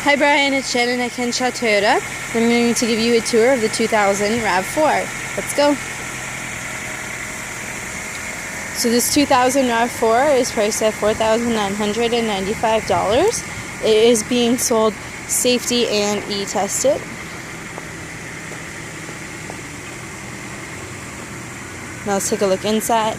Hi Brian, it's Shannon at Kenshaw Toyota. I'm going to give you a tour of the 2000 RAV4. Let's go. So this 2000 RAV4 is priced at $4,995. It is being sold safety and e-tested. Now let's take a look inside.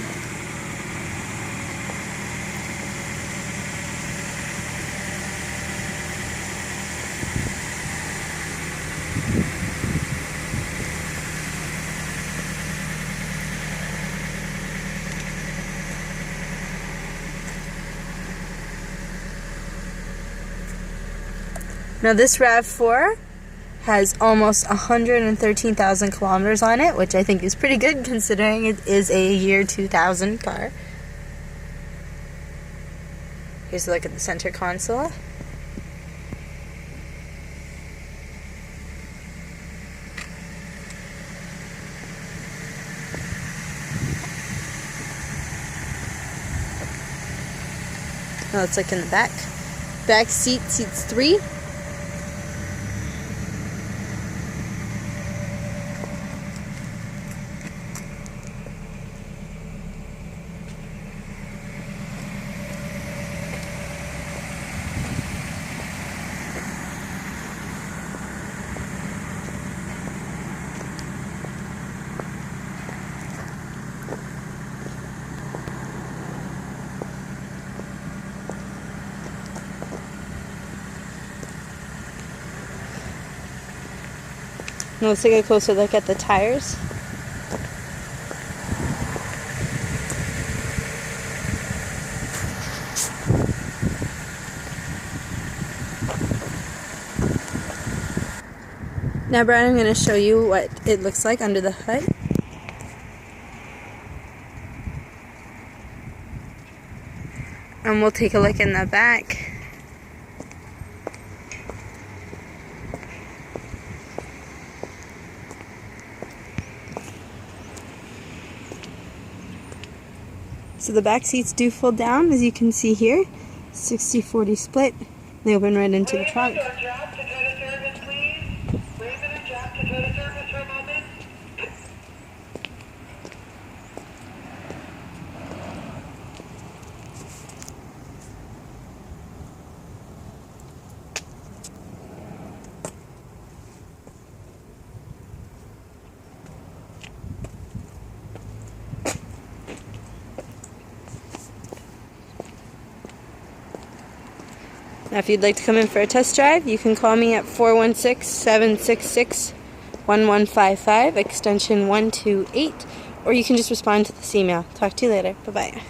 Now this RAV4 has almost 113,000 kilometers on it, which I think is pretty good considering it is a year 2000 car. Here's a look at the center console. Now let's look in the back. Back seat seats 3. Now let's take a closer look at the tires. Now Brian, I'm going to show you what it looks like under the hood. And we'll take a look in the back. So the back seats do fold down, as you can see here. 60-40 split. They open right into the trunk. Now if you'd like to come in for a test drive, you can call me at 416-766-1155, extension 128, or you can just respond to this email. Talk to you later. Bye-bye.